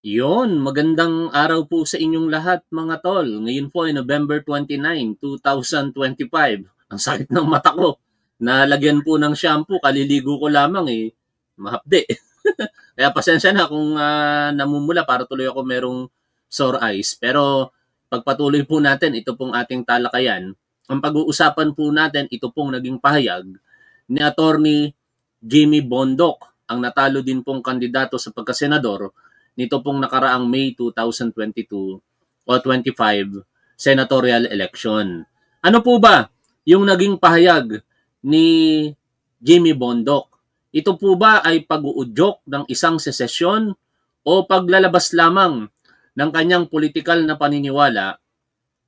Yon, magandang araw po sa inyong lahat mga tol. Ngayon po ay November 29, 2025. Ang sakit ng mata ko. Nalagyan po ng shampoo, kaliligo ko lamang mahapde. Kaya pasensya na kung namumula para tuloy ako merong sore eyes. Pero pagpatuloy po natin, ito pong ating talakayan. Ang pag-uusapan po natin, ito pong naging pahayag ni Attorney Jimmy Bondoc, ang natalo din pong kandidato sa pagkasenador nito pong nakaraang May 2022 o 25 senatorial election. Ano po ba yung naging pahayag ni Jimmy Bondoc? Ito po ba ay pag-uudyok ng isang sesesyon o paglalabas lamang ng kanyang politikal na paniniwala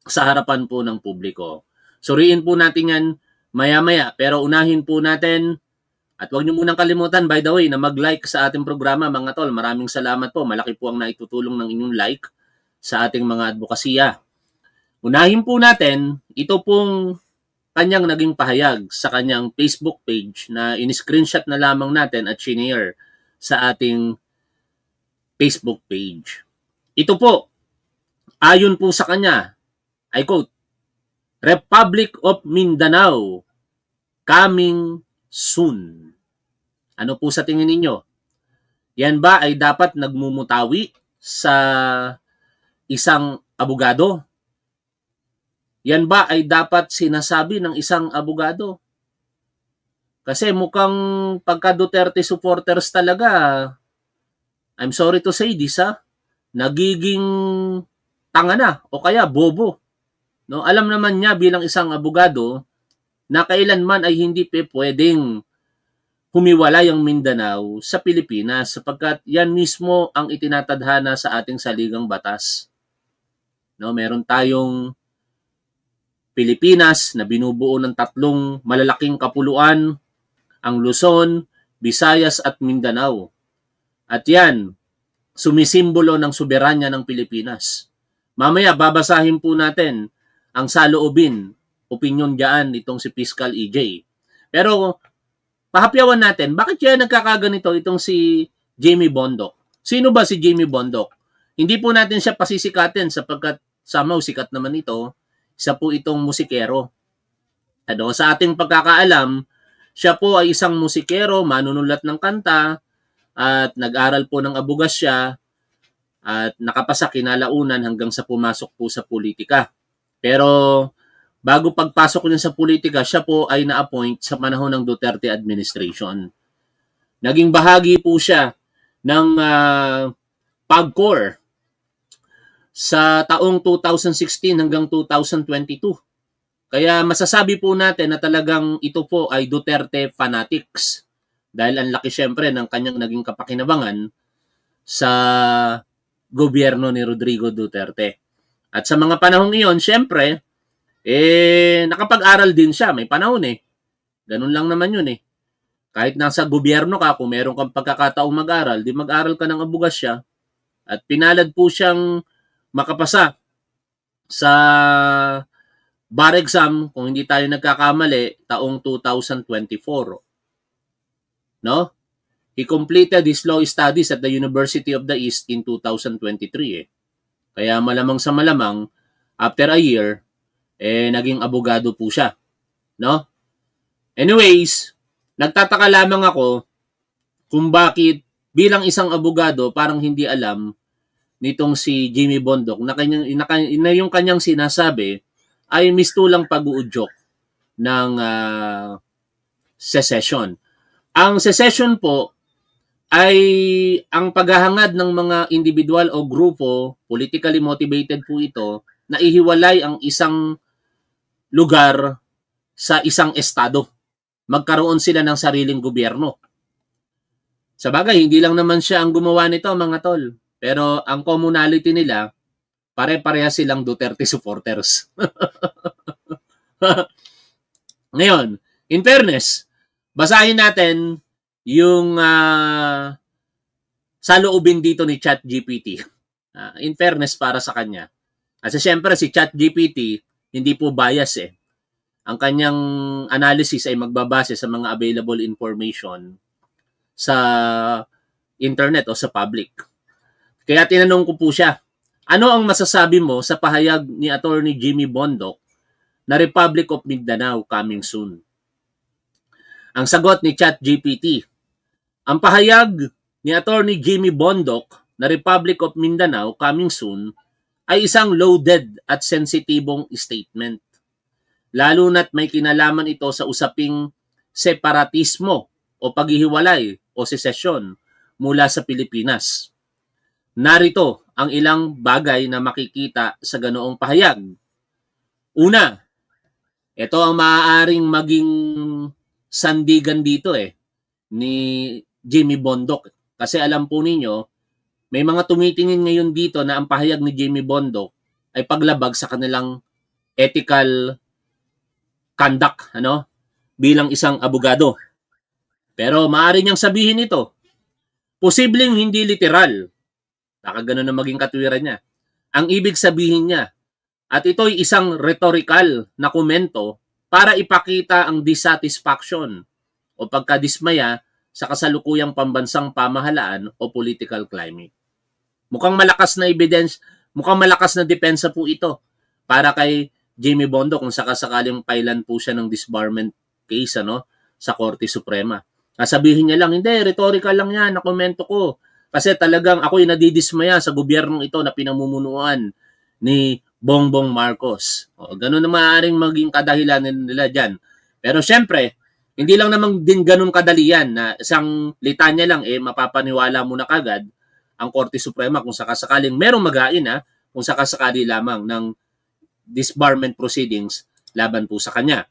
sa harapan po ng publiko? Suriin po natin yan maya-maya, pero unahin po natin. At huwag niyo munang kalimutan, by the way, na mag-like sa ating programa mga tol. Maraming salamat po. Malaki po ang naitutulong ng inyong like sa ating mga advokasya. Unahin po natin, ito pong kanyang naging pahayag sa kanyang Facebook page na in-screenshot na lamang natin at shinare sa ating Facebook page. Ito po, ayon po sa kanya, I quote, Republic of Mindanao, coming soon. Ano po sa tingin ninyo? Yan ba ay dapat nagmumutawi sa isang abogado? Yan ba ay dapat sinasabi ng isang abogado? Kasi mukhang pagka Duterte supporters talaga, I'm sorry to say this nagiging tanga na o kaya bobo. No? Alam naman niya bilang isang abogado na kailanman ay hindi pwedeng humiwalay ang Mindanao sa Pilipinas sapagkat yan mismo ang itinatadhana sa ating saligang batas. No, meron tayong Pilipinas na binubuo ng tatlong malalaking kapuluan, ang Luzon, Visayas at Mindanao. At yan, sumisimbolo ng soberanya ng Pilipinas. Mamaya babasahin po natin ang saloobin, opinyon diyan itong si Fiscal EJ. Pero pahapyawan natin, bakit kaya nagkakaganito itong si Jamie Bondoc? Sino ba si Jamie Bondoc? Hindi po natin siya pasisikatin sapagkat somehow sikat naman ito. Isa po itong musikero. Sa ating pagkakaalam, siya po ay isang musikero, manunulat ng kanta, at nag-aral po ng abogasya, at nakapasa kinalaunan hanggang sa pumasok po sa politika. Pero bago pagpasok niya sa politika, siya po ay na-appoint sa panahon ng Duterte administration. Naging bahagi po siya ng PAGCOR sa taong 2016 hanggang 2022. Kaya masasabi po natin na talagang ito po ay Duterte fanatics. Dahil ang laki syempre ng kanyang naging kapakinabangan sa gobyerno ni Rodrigo Duterte. At sa mga panahong iyon, syempre, nakapag-aral din siya. May panahon Ganun lang naman yun Kahit nasa gobyerno ka, kung meron kang pagkakataong mag-aral, di mag-aral ka ng abogasya. At pinalad po siyang makapasa sa bar exam, kung hindi tayo nagkakamali, taong 2024. No? He completed his law studies at the University of the East in 2023 Kaya malamang sa malamang, after a year, naging abogado po siya. No? Anyways, nagtataka lamang ako kung bakit bilang isang abogado parang hindi alam nitong si Jimmy Bondoc na yung kanyang sinasabi ay mistulang pag-uudyok ng secession. Ang secession po ay ang paghahangad ng mga individual o grupo, politically motivated po ito, na ihiwalay ang isang lugar sa isang estado. Magkaroon sila ng sariling gobyerno. Sa bagay, hindi lang naman siya ang gumawa nito mga tol. Pero ang commonality nila, pare-pareha silang Duterte supporters. Ngayon, in fairness, basahin natin yung saloobin dito ni ChatGPT. In fairness para sa kanya. Kasi siyempre si ChatGPT hindi po bias Ang kanyang analysis ay magbabase sa mga available information sa internet o sa public. Kaya tinanong ko po siya, ano ang masasabi mo sa pahayag ni Attorney Jimmy Bondoc na Republic of Mindanao coming soon? Ang sagot ni ChatGPT, ang pahayag ni Attorney Jimmy Bondoc na Republic of Mindanao coming soon ay isang loaded at sensitibong statement. Lalo na't may kinalaman ito sa usaping separatismo o paghihiwalay o secession mula sa Pilipinas. Narito ang ilang bagay na makikita sa ganoong pahayag. Una, ito ang maaaring maging sandigan dito ni Jimmy Bondoc. Kasi alam po ninyo, may mga tumitingin ngayon dito na ang pahayag ni Jimmy Bondoc ay paglabag sa kanilang ethical conduct bilang isang abogado. Pero maaari niyang sabihin ito, posibleng hindi literal. Baka ganun na maging katwiran niya. Ang ibig sabihin niya, at ito'y isang rhetorical na komento para ipakita ang dissatisfaction o pagkadismaya sa kasalukuyang pambansang pamahalaan o political climate. Mukhang malakas na evidence, mukhang malakas na depensa po ito para kay Jimmy Bondoc kung sakasakaling pailan po siya ng disbarment case sa Korte Suprema. Sabihin niya lang, hindi, rhetorical lang yan, na komento ko. Kasi talagang ako'y nadidismaya sa gobyernong ito na pinamumunuan ni Bongbong Marcos. Ganun na maaaring maging kadahilan nila dyan. Pero syempre, hindi lang naman din ganun kadali yan na isang litanya lang mapapaniwala mo na kagad ang Korte Suprema kung sakasakaling merong magain kung sakasakali lamang ng disbarment proceedings laban po sa kanya.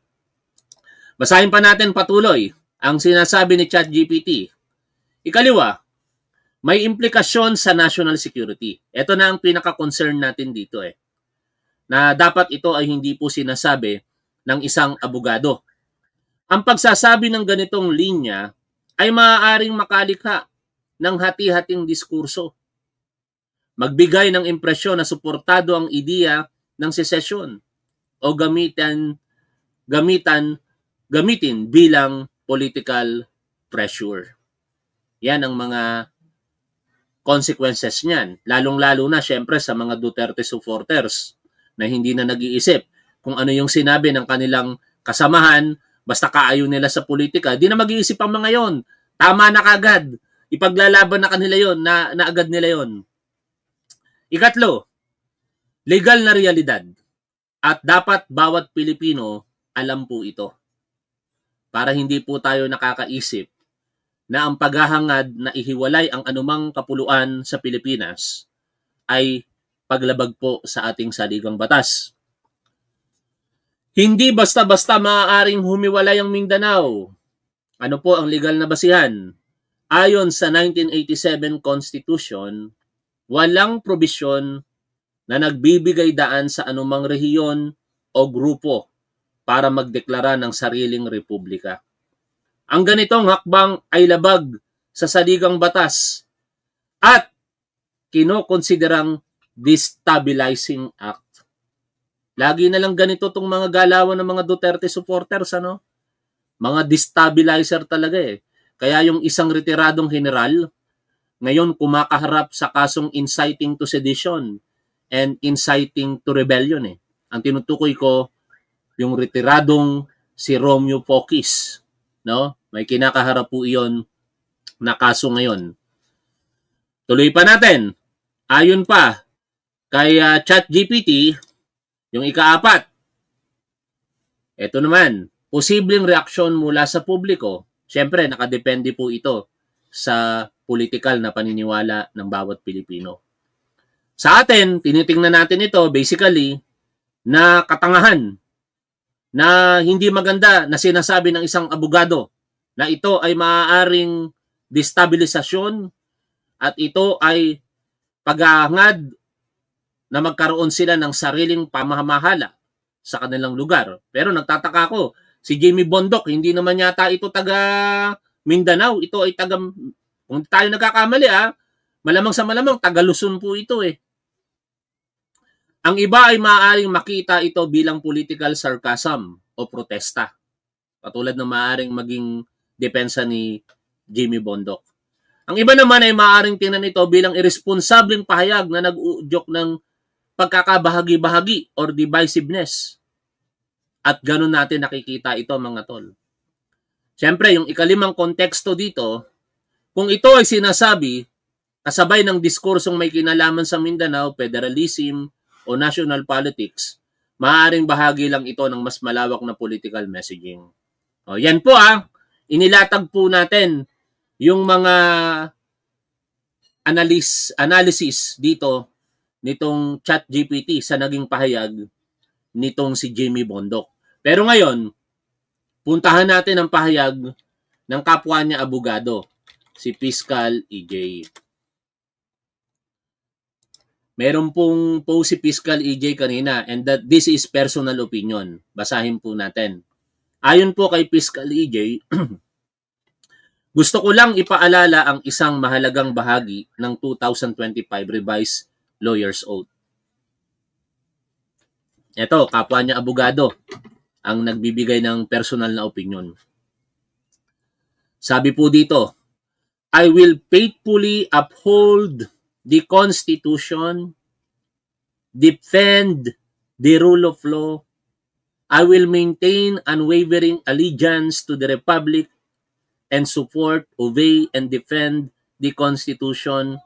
Basahin pa natin patuloy ang sinasabi ni ChatGPT. Ikaliwa, may implikasyon sa national security. Ito na ang pinaka-concern natin dito na dapat ito ay hindi po sinasabi ng isang abogado. Ang pagsasabi ng ganitong linya ay maaaring makalikha ng hati-hating diskurso. Magbigay ng impresyon na suportado ang ideya ng secession o gamitin bilang political pressure. Yan ang mga consequences niyan. Lalong-lalo na syempre sa mga Duterte supporters na hindi na nag-iisip kung ano yung sinabi ng kanilang kasamahan, basta kaayon nila sa politika, di na mag-iisip ang mga yon. Tama na kagad. Ipaglalaban na kanila yon, na agad nila yon. Ikatlo, legal na realidad. At dapat bawat Pilipino alam po ito. Para hindi po tayo nakakaisip na ang paghahangad na ihiwalay ang anumang kapuluan sa Pilipinas ay paglabag po sa ating saligang batas. Hindi basta-basta maaaring humiwalay ang Mindanao. Ano po ang legal na basihan? Ayon sa 1987 Constitution, walang probisyon na nagbibigay daan sa anumang rehiyon o grupo para magdeklara ng sariling republika. Ang ganitong hakbang ay labag sa saligang batas at kinokonsiderang destabilizing act. Lagi na lang ganito tong mga galawan ng mga Duterte supporters, Mga destabilizer talaga Kaya yung isang retiradong general, ngayon kumakaharap sa kasong inciting to sedition and inciting to rebellion Ang tinutukoy ko, yung retiradong si Romeo Pocis, May kinakaharap po iyon na kaso ngayon. Tuloy pa natin. Ayon pa kay ChatGPT, yung ika-4. Ito naman, posibleng reaksyon mula sa publiko. Siyempre, nakadepende po ito sa political na paniniwala ng bawat Pilipino. Sa atin, tinitingnan natin ito basically na katangahan na hindi maganda na sinasabi ng isang abogado na ito ay maaaring destabilisasyon at ito ay paghahangad na magkaroon sila ng sariling pamamahala sa kanilang lugar. Pero nagtataka ako, si Jimmy Bondoc, hindi naman yata ito taga Mindanao. Ito ay taga, kung tayo nagkakamali malamang sa malamang, taga Luzon po ito Ang iba ay maaaring makita ito bilang political sarcasm o protesta. Katulad ng maaaring maging depensa ni Jimmy Bondoc. Ang iba naman ay maaaring tingnan ito bilang irresponsableng pahayag na nag-uudyok ng pagkakabahagi-bahagi or divisiveness. At ganun natin nakikita ito, mga tol. Siyempre, yung ikalimang konteksto dito, kung ito ay sinasabi kasabay ng diskursong may kinalaman sa Mindanao, federalism o national politics, maaaring bahagi lang ito ng mas malawak na political messaging. O, yan po inilatag po natin yung mga analysis dito nitong ChatGPT sa naging pahayag nitong si Jimmy Bondoc. Pero ngayon, puntahan natin ang pahayag ng kapwa niya abogado, si Fiscal EJ. Meron pong post si Fiscal EJ kanina, and that this is personal opinion. Basahin po natin. Ayon po kay Fiscal EJ, gusto ko lang ipaalala ang isang mahalagang bahagi ng 2025 Revised Lawyer's Oath. Ito, kapwa niya abogado ang nagbibigay ng personal na opinion. Sabi po dito, I will faithfully uphold the Constitution, defend the rule of law. I will maintain unwavering allegiance to the Republic and support, obey, and defend the Constitution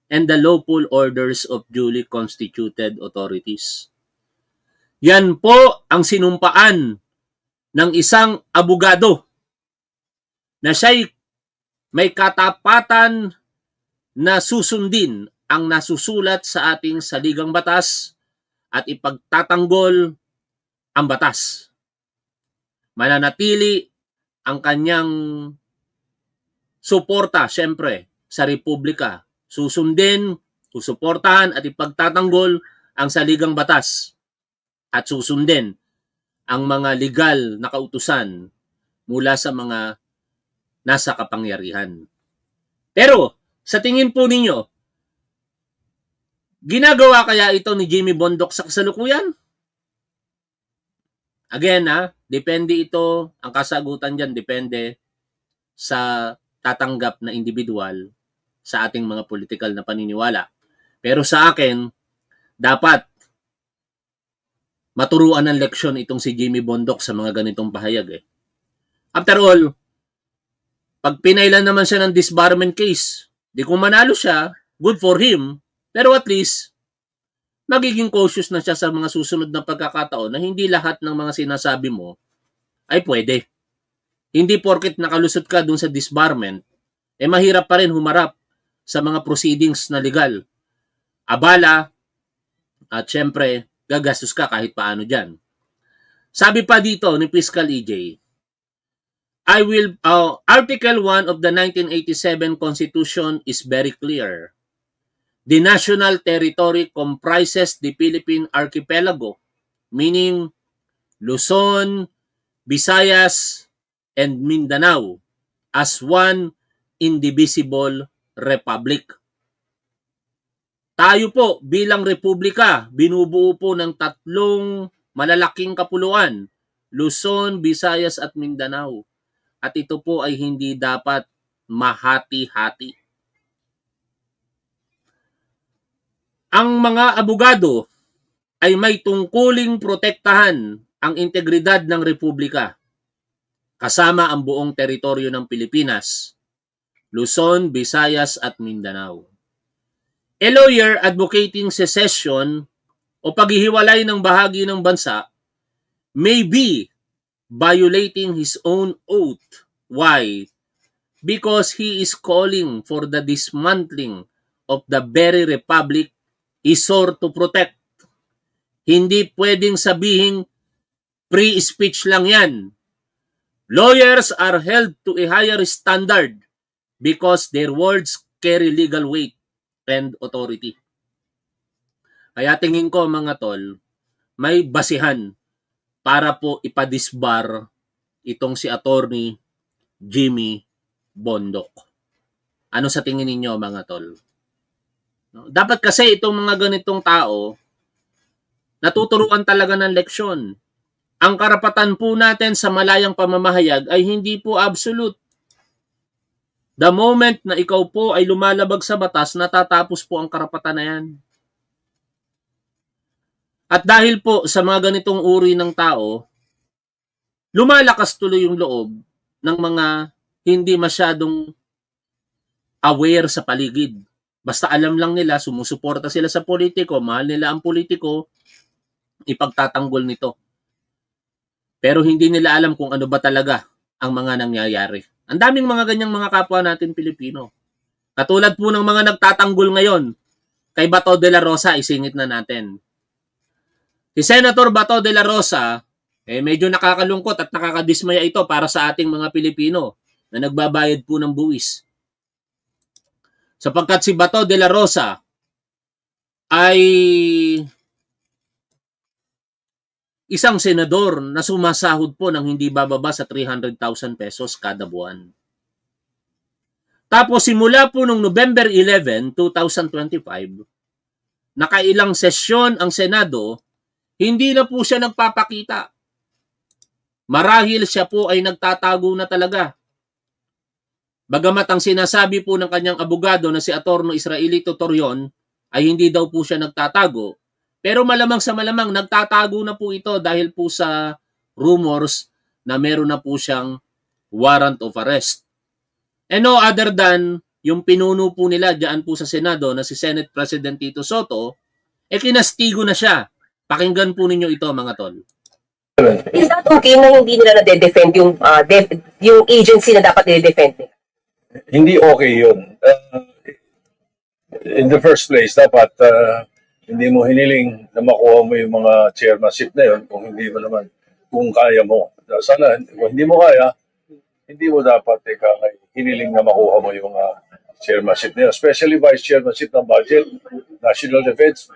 and the lawful orders of duly constituted authorities. Yan po ang sinumpaan ng isang abogado na siya'y may katapatan na susundin ang nasusulat sa ating saligang batas at ipagtatanggol ang batas. Mananatili ang kanyang suporta, syempre, sa Republika. Susundin, susuportahan at ipagtatanggol ang saligang batas at susundin ang mga legal na kautusan mula sa mga nasa kapangyarihan. Pero, sa tingin po ninyo, ginagawa kaya ito ni Jimmy Bondoc sa kasalukuyan? Again, depende ito, ang kasagutan dyan depende sa tatanggap na individual sa ating mga political na paniniwala. Pero sa akin, dapat maturuan ng leksyon itong si Jimmy Bondoc sa mga ganitong pahayag. After all, pag pinailan naman siya ng disbarment case, di kung manalo siya, good for him, pero at least, magiging cautious na siya sa mga susunod na pagkakataon na hindi lahat ng mga sinasabi mo ay pwede. Hindi porket nakalusot ka dun sa disbarment, mahirap pa rin humarap sa mga proceedings na legal. Abala, at syempre, gagastos ka kahit paano dyan. Sabi pa dito ni Fiscal EJ, Article 1 of the 1987 Constitution is very clear. The national territory comprises the Philippine Archipelago, meaning Luzon, Visayas, and Mindanao as one indivisible republic. Tayo po bilang republika, binubuo po ng tatlong malalaking kapuluan, Luzon, Visayas at Mindanao. At ito po ay hindi dapat mahati-hati. Ang mga abogado ay may tungkuling protektahan ang integridad ng republika, kasama ang buong teritoryo ng Pilipinas, Luzon, Visayas at Mindanao. A lawyer advocating secession o paghihiwalay ng bahagi ng bansa may be violating his own oath. Why? Because he is calling for the dismantling of the very republic he swore to protect. Hindi pwedeng sabihin free speech lang yan. Lawyers are held to a higher standard because their words carry legal weight and authority. Kaya tingin ko, mga tol, may basihan para po ipadisbar itong si Attorney Jimmy Bondoc. Ano sa tingin ninyo, mga tol? Dapat kasi itong mga ganitong tao, natuturuan talaga ng leksyon. Ang karapatan po natin sa malayang pamamahayag ay hindi po absolute. The moment na ikaw po ay lumalabag sa batas, natatapos po ang karapatan na yan. At dahil po sa mga ganitong uri ng tao, lumalakas tuloy yung loob ng mga hindi masyadong aware sa paligid. Basta alam lang nila, sumusuporta sila sa politiko, mahal nila ang politiko, ipagtatanggol nito. Pero hindi nila alam kung ano ba talaga ang mga nangyayari. Ang daming mga ganyang mga kapwa natin Pilipino. Katulad po ng mga nagtatanggol ngayon, kay Bato de la Rosa, isingit na natin. Si Senator Bato de la Rosa, medyo nakakalungkot at nakakadismaya ito para sa ating mga Pilipino na nagbabayad po ng buwis. Sapagkat si Bato de la Rosa ay isang senador na sumasahod po ng hindi bababa sa 300,000 pesos kada buwan. Tapos simula po noong November 11, 2025, nakailang sesyon ang Senado, hindi na po siya nagpapakita. Marahil siya po ay nagtatago na talaga. Bagamat ang sinasabi po ng kanyang abogado na si Attorno Israelito Torion ay hindi daw po siya nagtatago, pero malamang sa malamang nagtatago na po ito dahil po sa rumors na meron na po siyang warrant of arrest. And no other than yung pinuno po nila diyan po sa Senado na si Senate President Tito Soto, kinastigo na siya. Pakinggan po ninyo ito mga tol. Is that okay na hindi nila na-defend yung agency na dapat nila-defend nila? Hindi okay yun. In the first place, dapat hindi mo hiniling na makuha mo yung mga chairmanship na yun kung hindi mo naman, kung kaya mo. Sana, kung hindi mo kaya, hindi mo dapat hiniling na makuha mo yung chairmanship na yun. Especially vice chairmanship ng budget, national defense,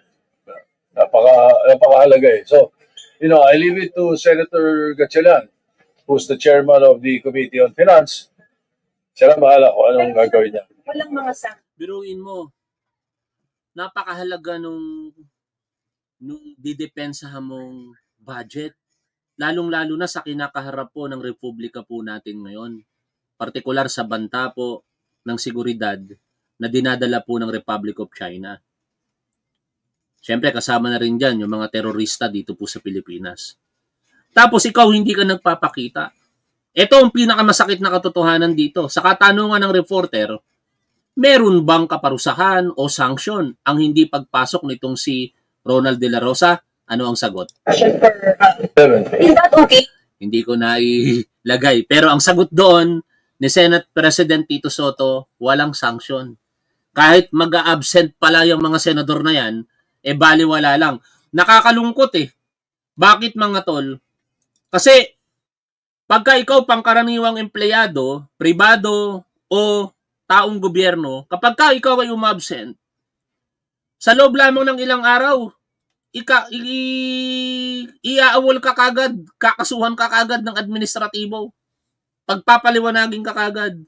napakahalaga eh. So, I leave it to Senator Gatchalian, who's the chairman of the Committee on Finance. Siya lang bahala kung anong gagawin niya. Walang mga Biruin mo, napakahalaga nung didepensahan mong budget. Lalong-lalo na sa kinakaharap po ng Republika po natin ngayon. Partikular sa banta po ng seguridad na dinadala po ng Republic of China. Siyempre, kasama na rin dyan yung mga terorista dito po sa Pilipinas. Tapos ikaw hindi ka nagpapakita. Ito ang pinakamasakit na katotohanan dito. Sa katanungan ng reporter, meron bang kaparusahan o sanction ang hindi pagpasok nitong si Ronald De La Rosa? Ano ang sagot? Is that okay? Hindi ko na ilagay. Pero ang sagot doon ni Senate President Tito Soto, walang sanction. Kahit mag-a-absent pala yung mga senador na yan, baliwala lang. Nakakalungkot eh. Bakit mga tol? Kasi pagka ikaw pangkaraniwang empleyado, pribado o taong gobyerno, kapag ka ikaw ay umabsent, sa loob lamang ng ilang araw, iaawol ka kagad, kakasuhan ka kagad ng administratibo. Pagpapaliwanagin ka kagad.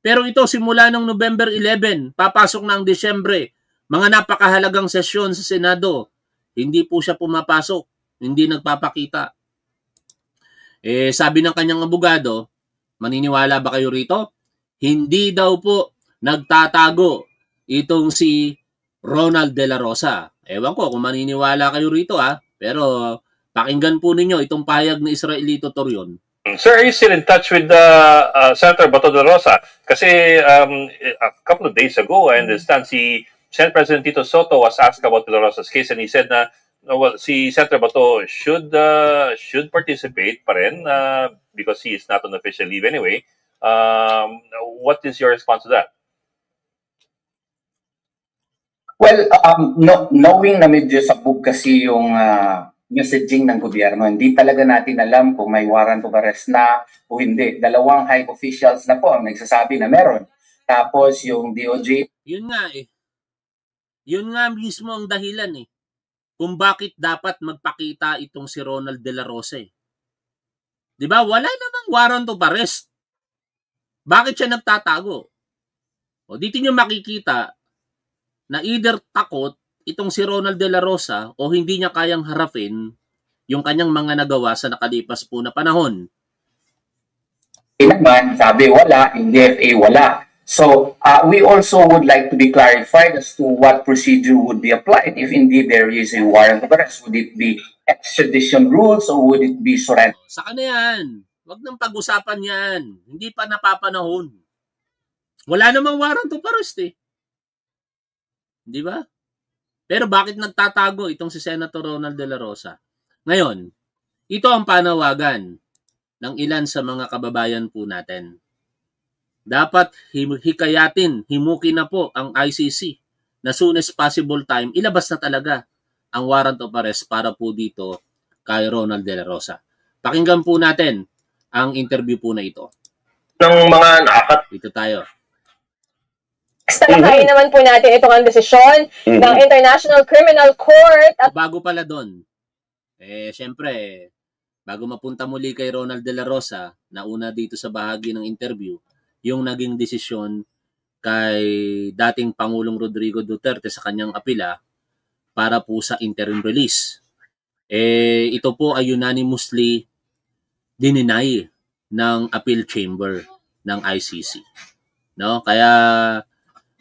Pero ito, simula ng November 11, papasok na ang Disyembre, mga napakahalagang sesyon sa Senado, hindi po siya pumapasok, hindi nagpapakita. Sabi ng kanyang abogado, maniniwala ba kayo rito? Hindi daw po nagtatago itong si Ronald De La Rosa. Ewan ko kung maniniwala kayo rito pero pakinggan po ninyo itong pahayag ni Israelito Torion. Sir, are you still in touch with Senator Bato de la Rosa? Kasi a couple of days ago, I understand si Senate President Tito Soto was asked about De La Rosa's case and he said na si Senator Bato should participate pa rin because he is not on official leave anyway. What is your response to that? Well, knowing na medyo sabog kasi yung messaging ng gobyerno, hindi talaga natin alam kung may warrant of arrest na o hindi. Dalawang high officials na po ang nagsasabi na meron. Tapos yung DOJ. Yun nga eh. Yun nga mismo ang dahilan eh. Kung bakit dapat magpakita itong si Ronald De La Rosa eh. Diba? Wala namang warrant of arrest. Bakit siya nagtatago? O dito nyo makikita na either takot itong si Ronald De La Rosa o hindi niya kayang harapin yung kanyang mga nagawa sa nakalipas po na panahon. Naman, sabi wala, yung DFA wala. So we also would like to be clarified as to what procedure would be applied if indeed there is a warrant of arrest. Would it be extradition rules or would it be surrender? Saka na yan. Huwag nang pag-usapan yan. Hindi pa napapanahon. Wala namang warrant of arrest eh. Di ba? Pero bakit nagtatago itong si Senator Ronald De La Rosa? Ngayon, ito ang panawagan ng ilan sa mga kababayan po natin. Dapat hikayatin, himukin na po ang ICC na soon as possible time, ilabas na talaga ang warrant of arrest para po dito kay Ronald De La Rosa. Pakinggan po natin ang interview po na ito. Ng mga Dito tayo. Talakayin naman po natin itong ang desisyon ng International Criminal Court. At Bago pala doon, syempre, bago mapunta muli kay Ronald De La Rosa, nauna dito sa bahagi ng interview, yung naging desisyon kay dating Pangulong Rodrigo Duterte sa kanyang apela para po sa interim release. Ito po ay unanimously dininay ng appeal chamber ng ICC. No? Kaya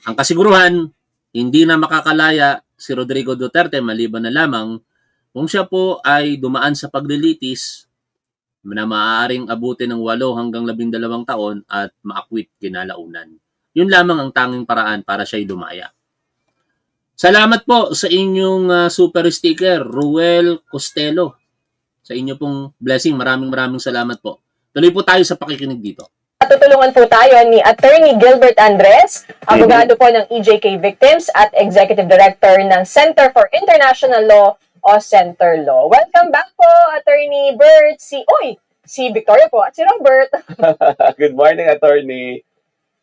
ang kasiguruhan, hindi na makakalaya si Rodrigo Duterte maliban na lamang kung siya po ay dumaan sa paglilitis na maaaring abutin ng 8 hanggang 12 taon at maakwit kinalaunan. Yun lamang ang tanging paraan para siya'y lumaya. Salamat po sa inyong super sticker, Ruel Costello. Sa inyo pong blessing, maraming salamat po. Tuloy po tayo sa pakikinig dito. tutulungan po tayo ni Attorney Gilbert Andres, abogado po ng EJK Victims at Executive Director ng Center for International Law o Center Law. Welcome back po, Attorney Bert. Si Victoria po at si Robert. Good morning, Attorney.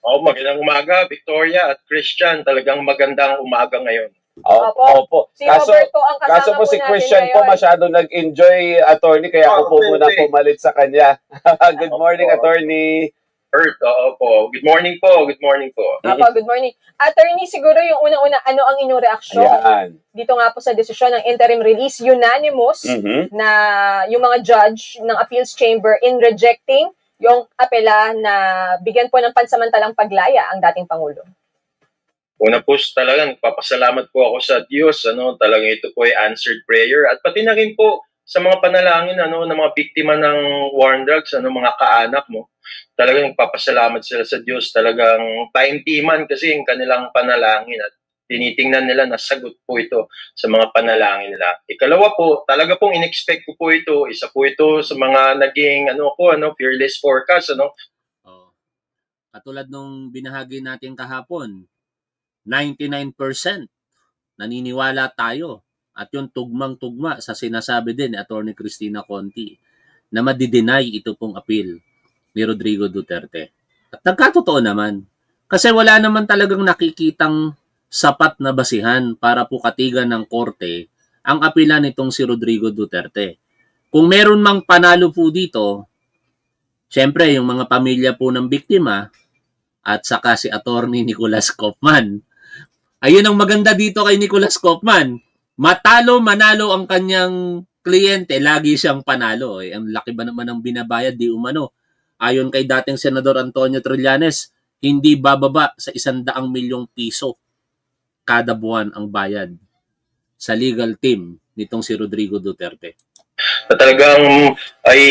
Magandang umaga, Victoria at Christian. Talagang magandang umaga ngayon. Opo. Si Robert po ang kasama kaso po si Christian po masyado nag-enjoy, Attorney, kaya ako po muna pumalit sa kanya. Good morning, Attorney. Good morning po. Good morning. Attorney, siguro yung unang-una, ano ang inyong reaksyon? Dito nga po sa desisyon ng interim release, unanimous na yung mga judge ng appeals chamber in rejecting yung apela na bigyan po ng pansamantalang paglaya ang dating Pangulo. Una po talaga, nagpapasalamat po ako sa Diyos. Talagang ito po ay answered prayer. At pati na rin po sa mga panalangin ng mga biktima ng war on drugs, mga kaanak mo. Talagang nagpapasalamat sila sa Diyos. Talagang taimtiman kasi yung kanilang panalangin at tinitingnan nila na sagot po ito sa mga panalangin nila. Ikalawa po, talaga pong in-expect ko po ito. Isa po ito sa mga naging fearless forecast. Katulad nung binahagi natin kahapon, 99% naniniwala tayo at yung tugmang-tugma sa sinasabi din ni Atty. Cristina Conti na madidenay ito pong appeal ni Rodrigo Duterte. At nagkatotoo naman kasi wala naman talagang nakikitang sapat na basihan para po katigan ng korte ang apela nitong si Rodrigo Duterte. Kung meron mang panalo po dito, syempre yung mga pamilya po ng biktima at saka si Atty. Nicolas Kaufman. Ayun ang maganda dito kay Nicolas Kaufman. Matalo, manalo ang kanyang kliyente, lagi siyang panalo. Ang laki ba naman ng binabayad, di umano. Ayon kay dating Senador Antonio Trillanes, hindi bababa sa 100 milyong piso kada buwan ang bayad sa legal team nitong si Rodrigo Duterte. Na talagang ay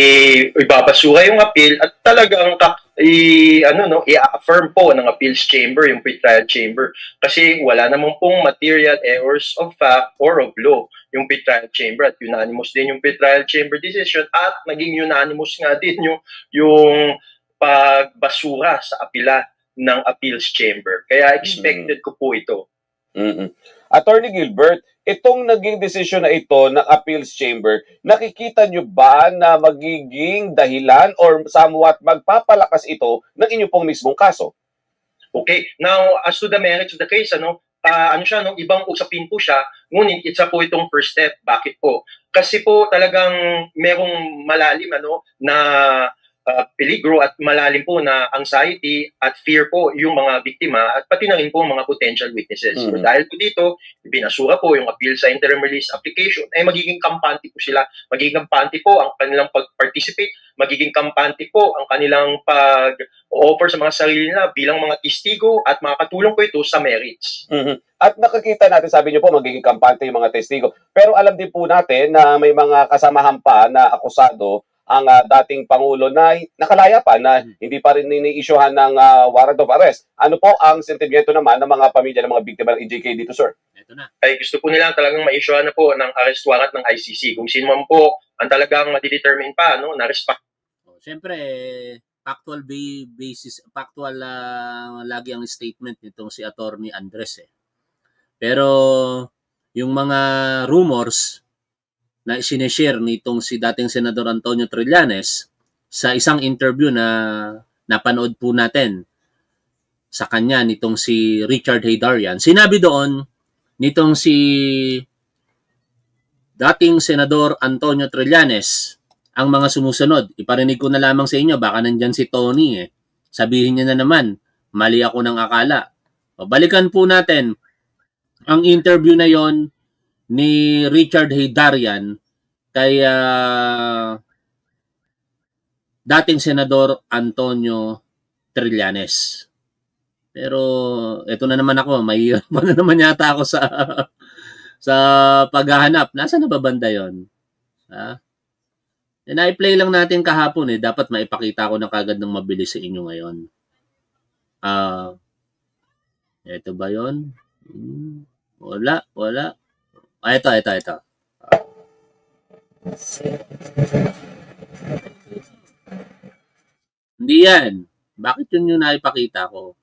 ibabasura yung appeal at talagang i-affirm po ng appeals chamber, yung pre-trial chamber. Kasi wala namang pong material errors of fact or of law yung pre-trial chamber at unanimous din yung pre-trial chamber decision at naging unanimous nga din yung pagbasura sa apela ng appeals chamber. Kaya expected ko po ito. Attorney Gilbert, itong naging desisyon na ito ng appeals chamber, nakikita nyo ba na magiging dahilan or somewhat magpapalakas ito ng inyo pong mismong kaso? Okay. Now, as to the merits of the case, ibang usapin po siya, ngunit isa po itong first step. Bakit po? Kasi po talagang merong malalim na peligro at malalim po na anxiety at fear po yung mga biktima at pati na rin po mga potential witnesses. So dahil po dito, binasura po yung appeal sa interim release application, ay magiging kampante po sila. Magiging kampante po ang kanilang pag-participate, magiging kampante po ang kanilang pag-offer sa mga sarili nila bilang mga testigo at makakatulong po ito sa merits. At nakikita natin, sabi niyo po, magiging kampante yung mga testigo. Pero alam din po natin na may mga kasamahan pa na akusado ang dating Pangulo na nakalaya pa na hindi pa rin ini-issuehan ng warrant of arrest. Ano po ang sentimiento naman ng mga pamilya ng mga biktima ng EJK dito, sir? Ito na. Ay gusto po nila talagang ma-issuehan na po ng arrest warrant ng ICC. Kung sino man po ang talagang madidetermine pa, no, na respect. Siyempre, factual basis, factual lagi ang statement nitong si Attorney Andres. Pero yung mga rumors na sinishare nitong si dating Senador Antonio Trillanes sa isang interview na napanood po natin sa kanya nitong si Richard Heydarian. Sinabi doon nitong si dating Senador Antonio Trillanes ang mga sumusunod. Iparinig ko na lamang sa inyo, baka nandyan si Tony Sabihin niya na naman, mali ako ng akala. Balikan po natin ang interview na yon ni Richard Heydarian kay dating Senador Antonio Trillanes. Pero ito na naman ako, mahirap na naman yata ako sa paghahanap. Nasaan na ba banda yun? Na-play lang natin kahapon dapat maipakita ko na kagad ng mabilis sa inyo ngayon. Ito ba yun? Wala. Ito. Hindi yan. Bakit yun yung naipakita ko?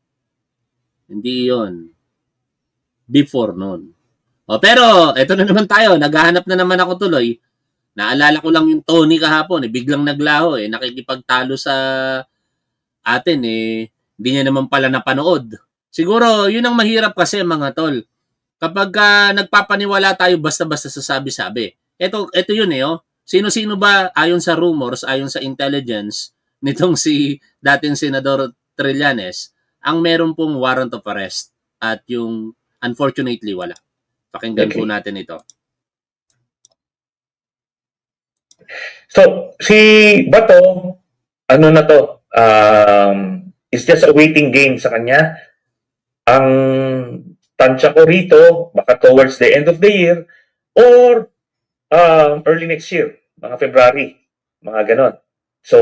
Hindi yun. Before nun. Pero, ito na naman tayo. Naghahanap na naman ako tuloy. Naalala ko lang yung Tony kahapon. Biglang naglaho. Nakikipagtalo sa atin. Hindi niya naman pala napanood. Siguro, yun ang mahirap kasi mga tol. Kapag nagpapaniwala tayo basta-basta sa sabi-sabi. Ito yun Sino-sino ba ayon sa rumors, ayon sa intelligence nitong si dating Senador Trillanes, ang meron pong warrant of arrest at yung unfortunately wala. Pakinggan po natin ito. So, si Bato, ano na to, is just a waiting game sa kanya. Ang tansya ko rito, baka towards the end of the year or early next year, mga February, mga ganon. So,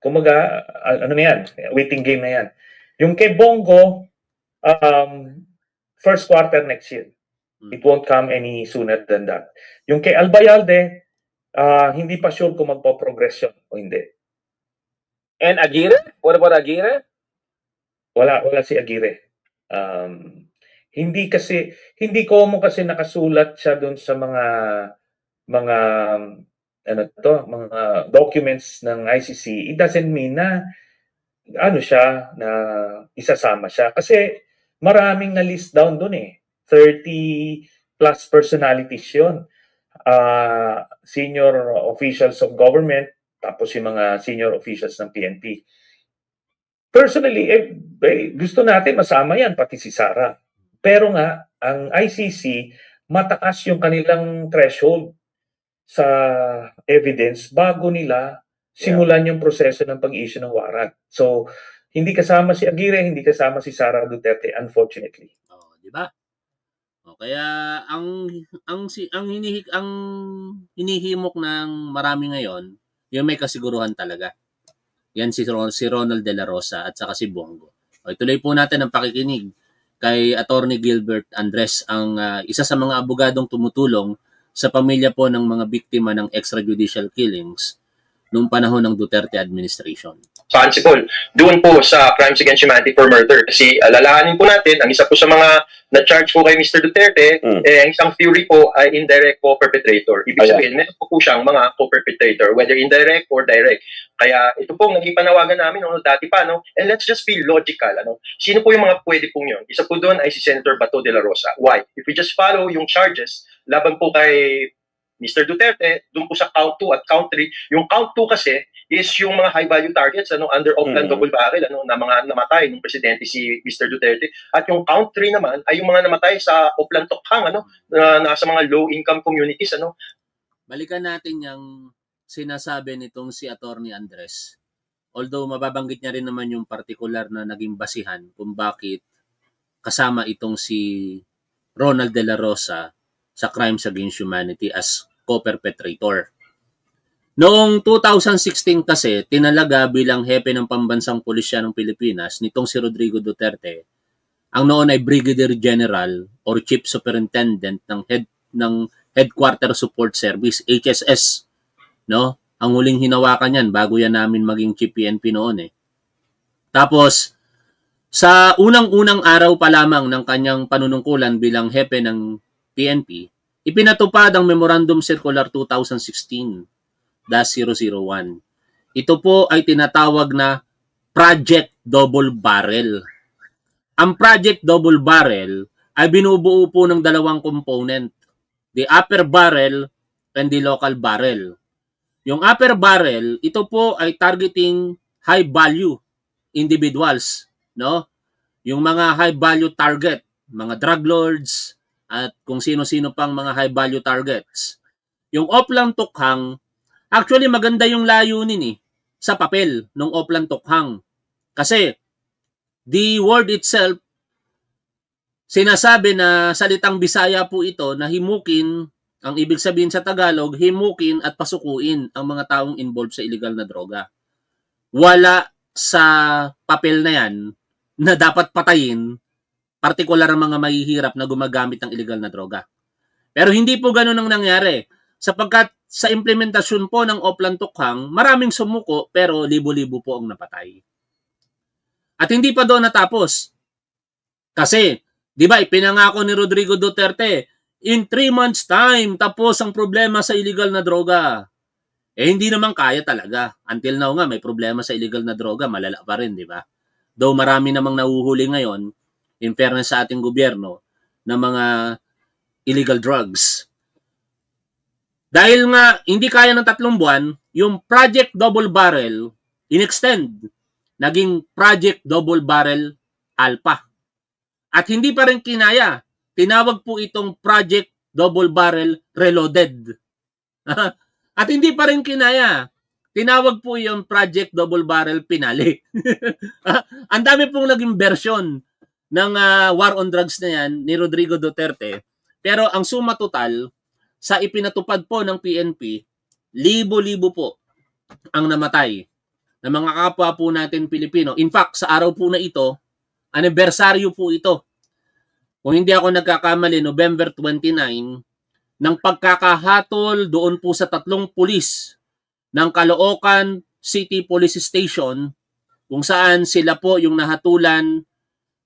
kumaga, ano na yan, waiting game na yan. Yung kay Bongo, first quarter next year. It won't come any sooner than that. Yung kay Albayalde, hindi pa sure kung magpo-progress yun o hindi. And Aguirre? What about Aguirre? Wala si Aguirre. Hindi ko kasi nakasulat siya doon sa mga documents ng ICC. It doesn't mean na na isasama siya kasi maraming na list down doon 30 plus personalities yun. Senior officials of government, tapos yung mga senior officials ng PNP. Personally, gusto natin masama yan, pati si Sara. Pero nga, ang ICC, mataas yung kanilang threshold sa evidence bago nila simulan yung proseso ng pag-issue ng warrant. So, hindi kasama si Aguirre, hindi kasama si Sara Duterte, unfortunately. Di ba? Kaya ang hinihimok ng marami ngayon, yung may kasiguruhan talaga. Yan si Ronald De La Rosa at saka si Bongo. Ituloy po natin ang pakikinig kay Attorney Gilbert Andres, ang isa sa mga abogadong tumutulong sa pamilya po ng mga biktima ng extrajudicial killings noong panahon ng Duterte administration. Responsible doon po sa crimes against humanity for murder. Kasi alalahanin po natin, ang isa po sa mga na-charge po kay Mr. Duterte, ang isang theory po ay indirect co-perpetrator. Ibig sabihin, meron po siyang mga co-perpetrator, whether indirect or direct. Kaya ito po, naging panawagan namin dati pa, and let's just be logical. Sino po yung mga pwede pong yun? Isa po doon ay si Senator Bato de la Rosa. Why? If we just follow yung charges, laban po kay Mr. Duterte, doon po sa count 2 at count 3. Yung count 2 kasi is yung mga high value targets under Oplan double barrel na mga namatay ng presidente si Mr. Duterte. At yung count 3 naman ay yung mga namatay sa Oplan Tokhang na nasa mga low income communities Balikan natin yung sinasabi nitong si Attorney Andres. Although mababanggit niya rin naman yung particular na naging basihan kung bakit kasama itong si Ronald De La Rosa sa Crimes Against Humanity as co-perpetrator. Noong 2016 kasi, tinalaga bilang hepe ng pambansang pulisya ng Pilipinas nitong si Rodrigo Duterte, ang noon ay Brigadier General or Chief Superintendent ng Headquarter Support Service, HSS, no? Ang huling hinawakan niyan bago yan namin maging Chief PNP noon eh. Tapos, sa unang-unang araw pa lamang ng kanyang panunungkulan bilang hepe ng PNP, ipinatupad ang Memorandum Circular 2016-001. Ito po ay tinatawag na Project Double Barrel. Ang Project Double Barrel ay binubuo po ng dalawang component, the upper barrel and the local barrel. Yung upper barrel, ito po ay targeting high value individuals, no? Yung mga high value target, mga drug lords at kung sino-sino pang mga high value targets. Yung Oplan Tokhang, actually maganda yung layunin sa papel ng Oplan Tokhang. Kasi the word itself sinasabi na salitang Bisaya po ito na himukin. Ang ibig sabihin sa Tagalog, himukin at pasukuin ang mga taong involved sa illegal na droga. Wala sa papel na yan na dapat patayin, partikular ang mga mahihirap na gumagamit ng illegal na droga. Pero hindi po ganun ang nangyari. Sapagkat sa implementasyon po ng Oplan Tokhang, maraming sumuko pero libo-libo po ang napatay. At hindi pa doon natapos. Kasi, di ba, ipinangako ni Rodrigo Duterte, in 3 months time, tapos ang problema sa illegal na droga. Hindi naman kaya talaga. Until now nga, may problema sa illegal na droga, malala pa rin, di ba? Though marami namang nahuhuli ngayon, in fairness sa ating gobyerno, ng mga illegal drugs. Dahil nga, hindi kaya ng 3 buwan, yung Project Double Barrel, in-extend, naging Project Double Barrel Alpha. At hindi pa rin kinaya. Tinawag po itong Project Double Barrel Reloaded. At hindi pa rin kinaya. Tinawag po yung Project Double Barrel Pinali. Ang dami pong naging version ng war on drugs na yan ni Rodrigo Duterte. Pero ang suma total, sa ipinatupad po ng PNP, libo-libo po ang namatay ng mga kapwa po natin Pilipino. In fact, sa araw po na ito, anibersaryo po ito. Kung hindi ako nagkakamali, November 29, ng pagkakahatol doon po sa 3 pulis ng Caloocan City Police Station kung saan sila po yung nahatulan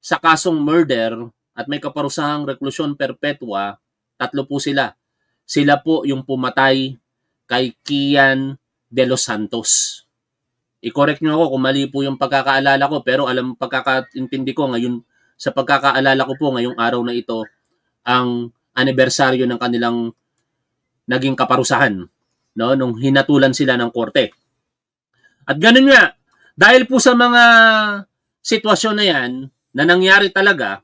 sa kasong murder at may kaparusahang reklusyon perpetua, 3 po sila. Sila po yung pumatay kay Kian De Los Santos. I-correct nyo ako kung mali po yung pagkakaalala ko, pero pagkakaintindi ko ngayon, sa pagkakaalala ko po ngayong araw na ito, ang anibersaryo ng kanilang naging kaparusahan, no, nung hinatulan sila ng korte. At ganun nga, dahil po sa mga sitwasyon na yan, na nangyari talaga,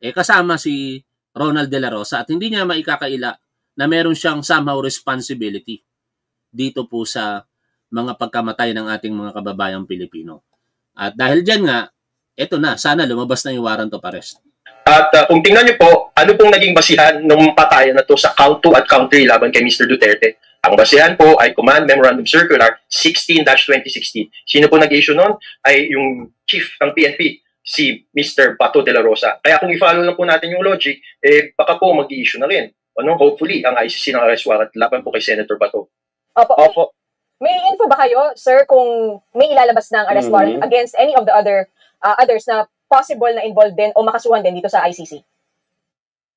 kasama si Ronald De La Rosa at hindi niya maikakaila na meron siyang somehow responsibility dito po sa mga pagkamatay ng ating mga kababayang Pilipino. At dahil dyan nga, eto na, sana lumabas na yung warrant of arrest. At kung tingnan niyo po, ano pong naging basihan ng patayan na to sa count 2 at count 3 laban kay Mr. Duterte? Ang basihan po ay Command Memorandum Circular 16-2016. Sino po nag-issue nun? Ay yung chief ng PNP, si Mr. Bato de la Rosa. Kaya kung i-follow lang po natin yung logic, baka po mag-issue na rin. Hopefully, ang ICC ng arrest warrant laban po kay Senator Bato. Opo. May info ba kayo, sir, kung may ilalabas ng arrest warrant against any of the others na possible na involved din o makasuhan din dito sa ICC?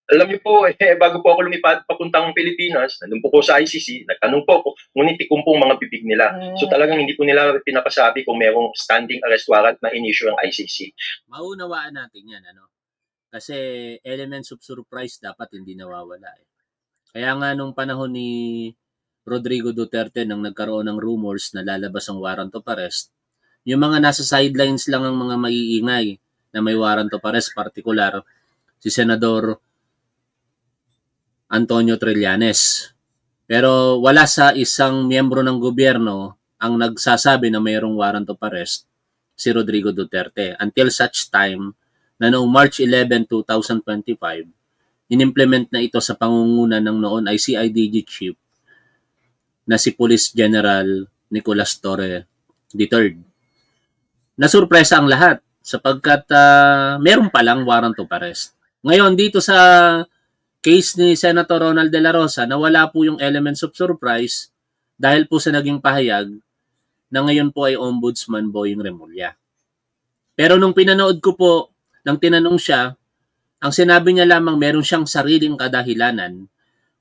Alam niyo po, bago po ako lumipad papuntang Pilipinas, nandun po ko sa ICC, nagtanong po ako, ngunit ikumpong mga bibig nila. So talagang hindi po nila pinapasabi kung merong standing arrest warrant na in-issue ang ICC. Maunawaan natin yan, Kasi elements of surprise dapat hindi nawawala. Kaya nga nung panahon ni Rodrigo Duterte nang nagkaroon ng rumors na lalabas ang warrant of arrest, yung mga nasa sidelines lang ang mga maiingay na may warrant of arrest, partikular si Senador Antonio Trillanes. Pero wala sa isang miyembro ng gobyerno ang nagsasabi na mayroong warrant of arrest, si Rodrigo Duterte, until such time na noong March 11, 2025, inimplement na ito sa pangunguna ng noon ay CIDG Chief na si Police General Nicolas Torre III. Nasurpresa ang lahat sapagkat meron palang warrant of arrest. Ngayon, dito sa case ni Senator Ronald De La Rosa, nawala po yung elements of surprise dahil po sa naging pahayag na ngayon po ay Ombudsman Boying Remulla. Pero nung pinanood ko po, nang tinanong siya, ang sinabi niya lamang meron siyang sariling kadahilanan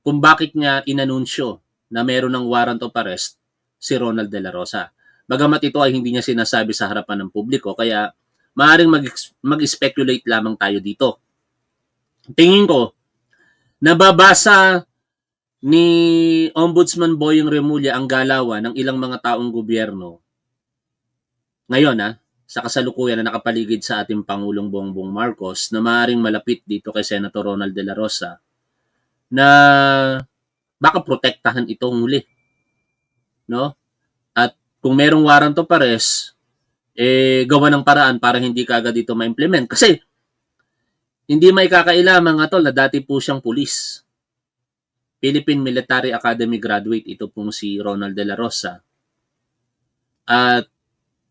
kung bakit niya inanunsyo na meron ng warrant of arrest si Ronald De La Rosa. Bagamat ito ay hindi niya sinasabi sa harapan ng publiko, kaya maaaring mag-speculate lamang tayo dito. Tingin ko, nababasa ni Ombudsman Boying Remulla ang galawan ng ilang mga taong gobyerno ngayon sa kasalukuyan na nakapaligid sa ating Pangulong Bongbong Marcos na maaaring malapit dito kay Senator Ronald De La Rosa na baka protektahan itong huli. No? At kung merong warrant of arrest, gawa ng paraan para hindi kaagad ito ma-implement. Kasi hindi may kakailamang tol na dati po siyang pulis. Philippine Military Academy graduate ito pong si Ronald De La Rosa. At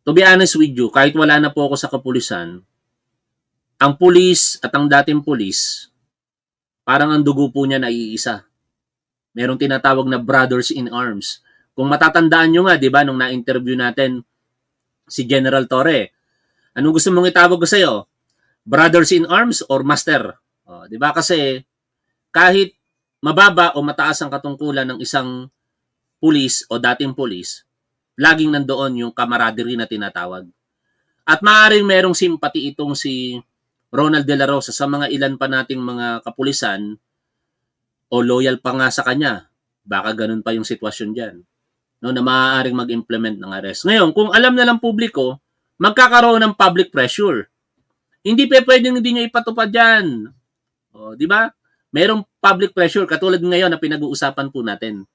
to be honest with you, kahit wala na po ako sa kapulisan, ang pulis at ang dating pulis, parang ang dugo po niya na iisa. Merong tinatawag na brothers in arms. Kung matatandaan nyo nga, di ba, nung na-interview natin si General Torre, anong gusto mong itawag ko sa'yo? Brothers in arms or master? Di ba? Kasi kahit mababa o mataas ang katungkulan ng isang pulis o dating pulis, laging nandoon yung camaraderie na tinatawag. At maaaring merong simpati itong si Ronald De La Rosa sa mga ilan pa nating mga kapulisan o loyal pa nga sa kanya. Baka ganun pa yung sitwasyon dyan. No, na maaaring mag-implement ng arrest. Ngayon, kung alam na lang publiko, magkakaroon ng public pressure. Hindi pa pwedeng hindi nyo ipatupad yan. Di ba? Merong public pressure katulad ngayon na pinag-uusapan po natin.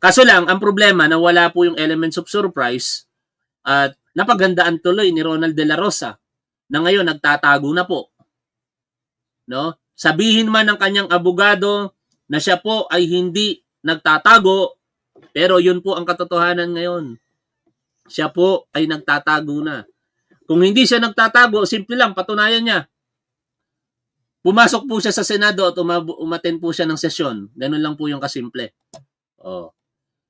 Kaso lang, ang problema na wala po yung elements of surprise at napaghandaan tuloy ni Ronald De La Rosa na ngayon nagtatago na po. No? Sabihin man ng kanyang abogado na siya po ay hindi nagtatago, pero yun po ang katotohanan ngayon. Siya po ay nagtatago na. Kung hindi siya nagtatago, simple lang, patunayan niya. Pumasok po siya sa Senado at umattend po siya ng sesyon. Ganun lang po yung kasimple.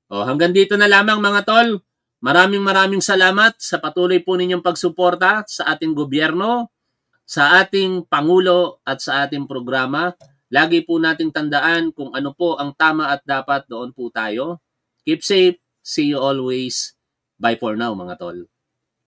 Hanggang dito na lamang mga tol. Maraming salamat sa patuloy po ninyong pagsuporta sa ating gobyerno, sa ating Pangulo at sa ating programa. Lagi po nating tandaan kung ano po ang tama at dapat, doon po tayo. Keep safe. See you always. Bye for now mga tol.